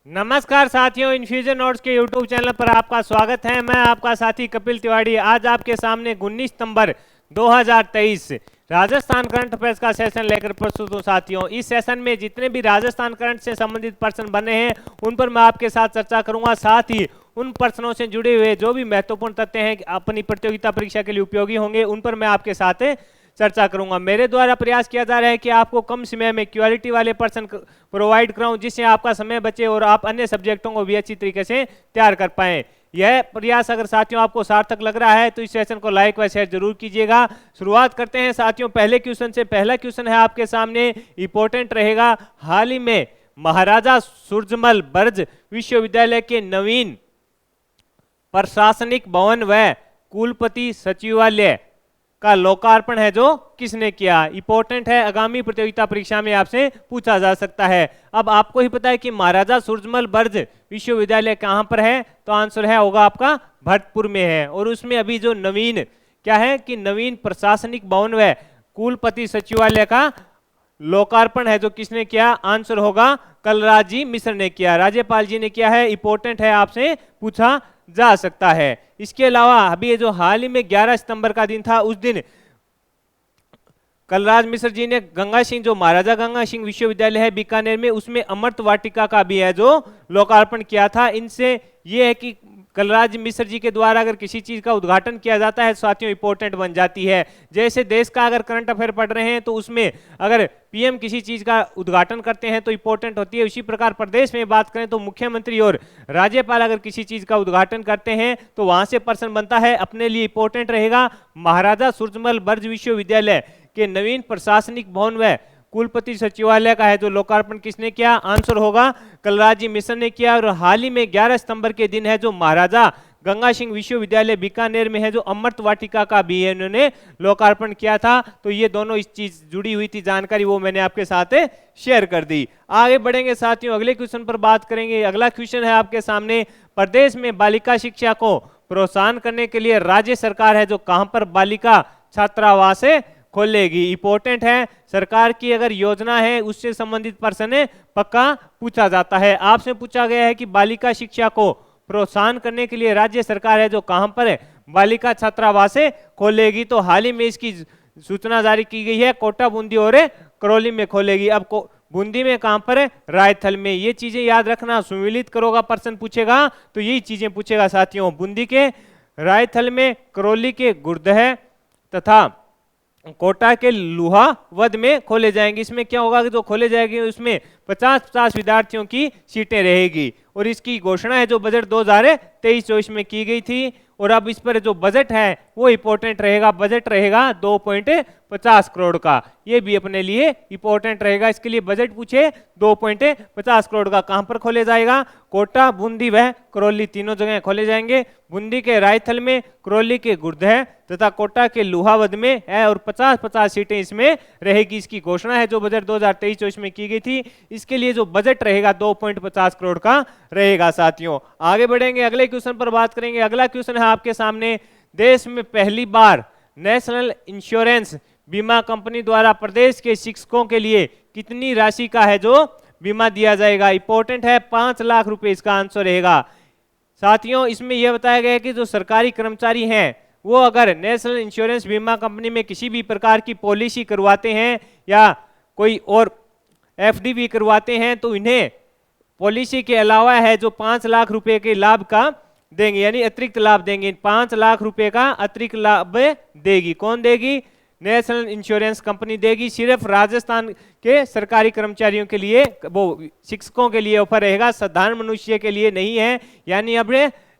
नमस्कार साथियों, infusion notes के यूट्यूब चैनल पर आपका स्वागत है। मैं आपका साथी कपिल तिवारी आज आपके सामने 19 सितंबर 2023 राजस्थान करंट अफेयर्स का सेशन लेकर प्रस्तुत हूँ। साथियों, इस सेशन में जितने भी राजस्थान करंट से संबंधित प्रश्न बने हैं उन पर मैं आपके साथ चर्चा करूंगा। साथ ही उन प्रश्नों से जुड़े हुए जो भी महत्वपूर्ण तथ्य हैं अपनी प्रतियोगिता परीक्षा के लिए उपयोगी होंगे उन पर मैं आपके साथ चर्चा करूंगा। मेरे द्वारा प्रयास किया जा रहा है कि आपको कम समय में क्वालिटी वाले प्रश्न प्रोवाइड कराऊं जिससे आपका समय बचे और आप अन्य सब्जेक्टों को भी अच्छी तरीके से तैयार कर पाएं। यह प्रयास अगर साथियों आपको सार्थक लग रहा है तो इस सेशन को लाइक व शेयर जरूर कीजिएगा। शुरुआत करते हैं साथियों पहले क्वेश्चन से। पहला क्वेश्चन है आपके सामने, इंपॉर्टेंट रहेगा। हाल ही में महाराजा सूरजमल बर्ज विश्वविद्यालय के नवीन प्रशासनिक भवन व कुलपति सचिवालय का लोकार्पण है जो किसने किया? इंपॉर्टेंट है, आगामी प्रतियोगिता परीक्षा में आपसे पूछा जा सकता है। अब आपको ही पता है कि महाराजा सूरजमल बर्ज विश्वविद्यालय कहां पर है, तो आंसर है होगा आपका भरतपुर में है। और उसमें अभी जो नवीन क्या है कि नवीन प्रशासनिक भवन व कुलपति सचिवालय का लोकार्पण है जो किसने किया? आंसर होगा कलराज जी मिश्र ने किया, राज्यपाल जी ने किया है। इंपॉर्टेंट है, आपसे पूछा जा सकता है। इसके अलावा अभी ये जो हाल ही में 11 सितंबर का दिन था, उस दिन कलराज मिश्र जी ने गंगा सिंह, जो महाराजा गंगा सिंह विश्वविद्यालय है बीकानेर में, उसमें अमृत वाटिका का भी है जो लोकार्पण किया था। इनसे ये है कि कलराज मिश्र जी के द्वारा अगर किसी चीज का उद्घाटन किया जाता है साथियों इंपॉर्टेंट बन जाती है। जैसे देश का अगर करंट अफेयर पढ़ रहे हैं तो उसमें अगर पीएम किसी चीज का उद्घाटन करते हैं तो इंपॉर्टेंट होती है। उसी प्रकार प्रदेश में बात करें तो मुख्यमंत्री और राज्यपाल अगर किसी चीज का उद्घाटन करते हैं तो वहां से प्रश्न बनता है, अपने लिए इंपॉर्टेंट रहेगा। महाराजा सूरजमल बर्ज विश्वविद्यालय के नवीन प्रशासनिक भवन व कुलपति सचिवालय का है जो लोकार्पण किसने किया? आंसर होगा कलराज जी मिश्र ने किया। और हाल ही में 11 सितंबर के दिन है जो महाराजा गंगा सिंह विश्वविद्यालय बीकानेर में है जो अमृत वाटिका का भी है इन्होंने लोकार्पण किया था। तो ये दोनों इस चीज जुड़ी हुई थी जानकारी, वो मैंने आपके साथ शेयर कर दी। आगे बढ़ेंगे साथियों, अगले क्वेश्चन पर बात करेंगे। अगला क्वेश्चन है आपके सामने, प्रदेश में बालिका शिक्षा को प्रोत्साहन करने के लिए राज्य सरकार है जो कहां पर बालिका छात्रावास खोलेगी? इंपॉर्टेंट है, सरकार की अगर योजना है उससे संबंधित प्रश्न पक्का पूछा जाता है। आपसे पूछा गया है कि बालिका शिक्षा को प्रोत्साहन करने के लिए राज्य सरकार है जो कहां पर बालिका छात्रावास खोलेगी? तो हाल ही में इसकी सूचना जारी की गई है, कोटा, बूंदी और करौली में खोलेगी। अब बूंदी में कहां पर है? रायथल में। ये चीजें याद रखना, सुमिलित करोगा प्रश्न पूछेगा तो यही चीजें पूछेगा साथियों। बूंदी के रायथल में, करौली के गुरदह तथा कोटा के लुहावद में खोले जाएंगे। इसमें क्या होगा कि जो खोले जाएंगे उसमें 50-50 विद्यार्थियों की सीटें रहेगी। और इसकी घोषणा है जो बजट 2023-24 में की गई थी। और अब इस पर जो बजट है वो इंपॉर्टेंट रहेगा, बजट रहेगा 2.50 करोड़ का। ये भी अपने लिए इंपॉर्टेंट रहेगा। इसके लिए बजट पूछे 2.50 करोड़ का कहां पर खोले जाएगा? कोटा, बूंदी व करौली तीनों जगह खोले जाएंगे। बूंदी के रायथल में, करौली के गुरदह तथा कोटा के लुहावद में है और 50-50 सीटें इसमें रहेगी। इसकी घोषणा है जो बजट 2023-24 में की गई थी। इसके लिए जो बजट रहेगा 2.50 करोड़ का रहेगा साथियों। आगे बढ़ेंगे, अगले क्वेश्चन पर बात करेंगे। अगला क्वेश्चन है आपके सामने, देश में पहली बार नेशनल इंश्योरेंस बीमा कंपनी द्वारा प्रदेश के शिक्षकों के लिए कितनी राशि का है जो बीमा दिया जाएगा? इंपॉर्टेंट है, 5 लाख रुपए इसका आंसर रहेगा साथियों। इसमें यह बताया गया है कि जो सरकारी कर्मचारी हैं वो अगर नेशनल इंश्योरेंस बीमा कंपनी में किसी भी प्रकार की पॉलिसी करवाते हैं या कोई और एफडी भी करवाते हैं तो इन्हें पॉलिसी के अलावा है जो 5 लाख रुपए के लाभ का देंगे, यानी अतिरिक्त लाभ देंगे। 5 लाख रुपए का अतिरिक्त लाभ देगी। कौन देगी? नेशनल इंश्योरेंस कंपनी देगी। सिर्फ राजस्थान के सरकारी कर्मचारियों के लिए, वो शिक्षकों के लिए ऑफर रहेगा, साधारण मनुष्य के लिए नहीं है। यानी अब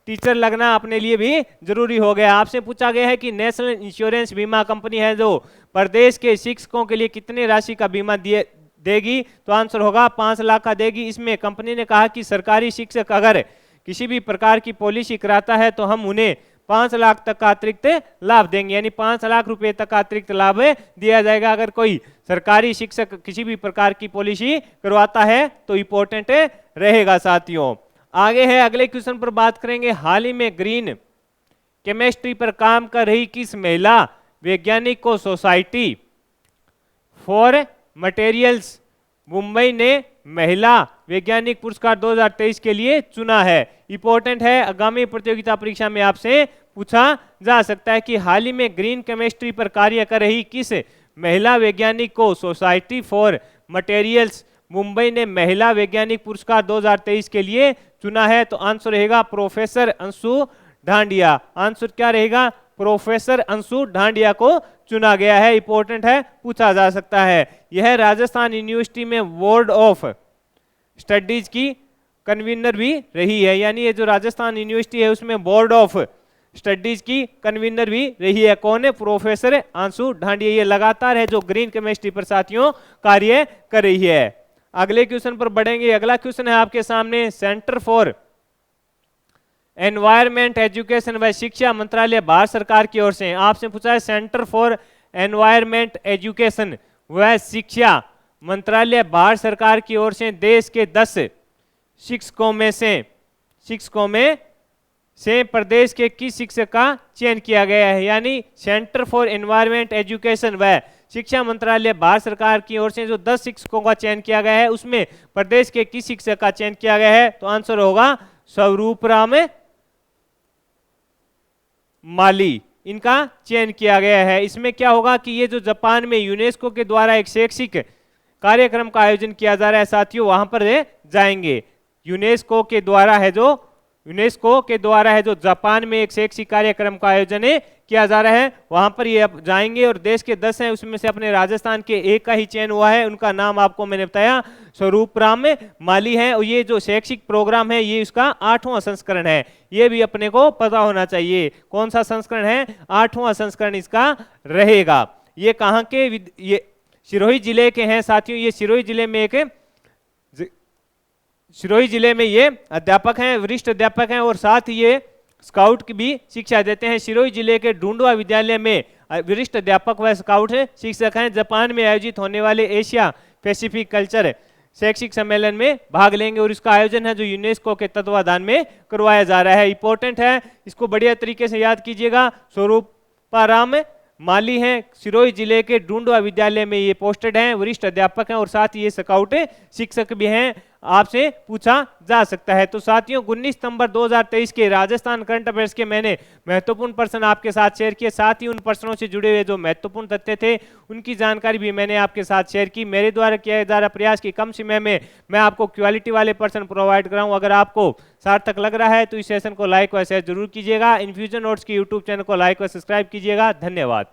टीचर लगना अपने लिए भी जरूरी हो गया। आपसे पूछा गया है कि नेशनल इंश्योरेंस बीमा कंपनी है जो प्रदेश के शिक्षकों के लिए कितने राशि का बीमा देगी? तो आंसर होगा 5 लाख का देगी। इसमें कंपनी ने कहा कि सरकारी शिक्षक अगर किसी भी प्रकार की पॉलिसी कराता है तो हम उन्हें 5 लाख तक का अतिरिक्त लाभ देंगे, यानी 5 लाख रुपए तक का अतिरिक्त लाभ दिया जाएगा अगर कोई सरकारी शिक्षक किसी भी प्रकार की पॉलिसी करवाता है तो इंपॉर्टेंट रहेगा साथियों। आगे है, अगले क्वेश्चन पर बात करेंगे। हाल ही में ग्रीन केमिस्ट्री पर काम कर रही किस महिला वैज्ञानिक को सोसाइटी फॉर मटेरियल्स मुंबई ने महिला वैज्ञानिक पुरस्कार 2023 के लिए चुना है। इंपॉर्टेंट है, आगामी प्रतियोगिता परीक्षा में आपसे पूछा जा सकता है कि हाल ही में ग्रीन केमिस्ट्री पर कार्य कर रही किस महिला वैज्ञानिक को सोसाइटी फॉर मटेरियल्स मुंबई ने महिला वैज्ञानिक पुरस्कार 2023 के लिए चुना है। तो आंसर रहेगा प्रोफेसर अंशु ढांडिया। आंसर क्या रहेगा? प्रोफेसर अंशु ढांडिया को चुना गया है। इंपॉर्टेंट है, पूछा जा सकता है। यह राजस्थान यूनिवर्सिटी में बोर्ड ऑफ स्टडीज की कन्वीनर भी रही है, यानी ये जो राजस्थान यूनिवर्सिटी है उसमें बोर्ड ऑफ स्टडीज की कन्वीनर भी रही है। कौन है? प्रोफेसर अंशु ढांडिया। ये लगातार है जो ग्रीन केमिस्ट्री पर साथियों कार्य कर रही है। अगले क्वेश्चन पर बढ़ेंगे। अगला क्वेश्चन है आपके सामने, सेंटर फॉर एनवायरमेंट एजुकेशन व शिक्षा मंत्रालय भारत सरकार की ओर से आपसे पूछा है, सेंटर फॉर एनवायरमेंट एजुकेशन व शिक्षा मंत्रालय भारत सरकार की ओर से देश के 10 शिक्षकों में से प्रदेश के किस शिक्षक का चयन किया गया है? यानी सेंटर फॉर एनवायरमेंट एजुकेशन व शिक्षा मंत्रालय भारत सरकार की ओर से जो 10 शिक्षकों का चयन किया गया है उसमें प्रदेश के किस शिक्षक का चयन किया गया है? तो आंसर होगा स्वरूप राम माली, इनका चयन किया गया है। इसमें क्या होगा कि ये जो जापान में यूनेस्को के द्वारा एक शैक्षिक कार्यक्रम का आयोजन किया जा रहा है साथियों, वहां पर जाएंगे। यूनेस्को के द्वारा है जो जापान में एक शैक्षिक कार्यक्रम का आयोजन किया जा रहा है, वहां पर ये जाएंगे और देश के 10 हैं उसमें से अपने राजस्थान के एक का ही चयन हुआ है। उनका नाम आपको मैंने बताया स्वरूप राम माली है। और ये जो शैक्षिक प्रोग्राम है ये इसका 8वां संस्करण है, ये भी अपने को पता होना चाहिए। कौन सा संस्करण है? 8वां संस्करण इसका रहेगा। ये कहाँ के? ये सिरोही जिले के हैं साथियों। ये सिरोही जिले में ये अध्यापक हैं, वरिष्ठ अध्यापक हैं और साथ ही ये स्काउट की भी शिक्षा देते हैं। सिरोही जिले के ढूंढवा विद्यालय में वरिष्ठ अध्यापक व स्काउट शिक्षक हैं। जापान में आयोजित होने वाले एशिया पैसिफिक कल्चर शैक्षिक सम्मेलन में भाग लेंगे और इसका आयोजन है जो यूनेस्को के तत्वाधान में करवाया जा रहा है। इंपॉर्टेंट है, इसको बढ़िया तरीके से याद कीजिएगा। स्वरूपाराम माली हैं, सिरोही जिले के ढूंढवा विद्यालय में ये पोस्टेड हैं, वरिष्ठ अध्यापक हैं और साथ ही ये स्काउट शिक्षक भी हैं। आपसे पूछा जा सकता है। तो साथियों 19 सितंबर 2023 के राजस्थान करंट अफेयर्स के मैंने महत्वपूर्ण प्रश्न आपके साथ शेयर किए, साथ ही उन प्रश्नों से जुड़े हुए जो महत्वपूर्ण तथ्य थे उनकी जानकारी भी मैंने आपके साथ शेयर की। मेरे द्वारा किया जा रहा प्रयास की कम समय में मैं आपको क्वालिटी वाले प्रश्न प्रोवाइड कराऊं। अगर आपको सार्थक लग रहा है तो इस सेशन को लाइक व शेयर जरूर कीजिएगा। इन्फ्यूजन नोट्स की यूट्यूब चैनल को लाइक व सब्सक्राइब कीजिएगा। धन्यवाद।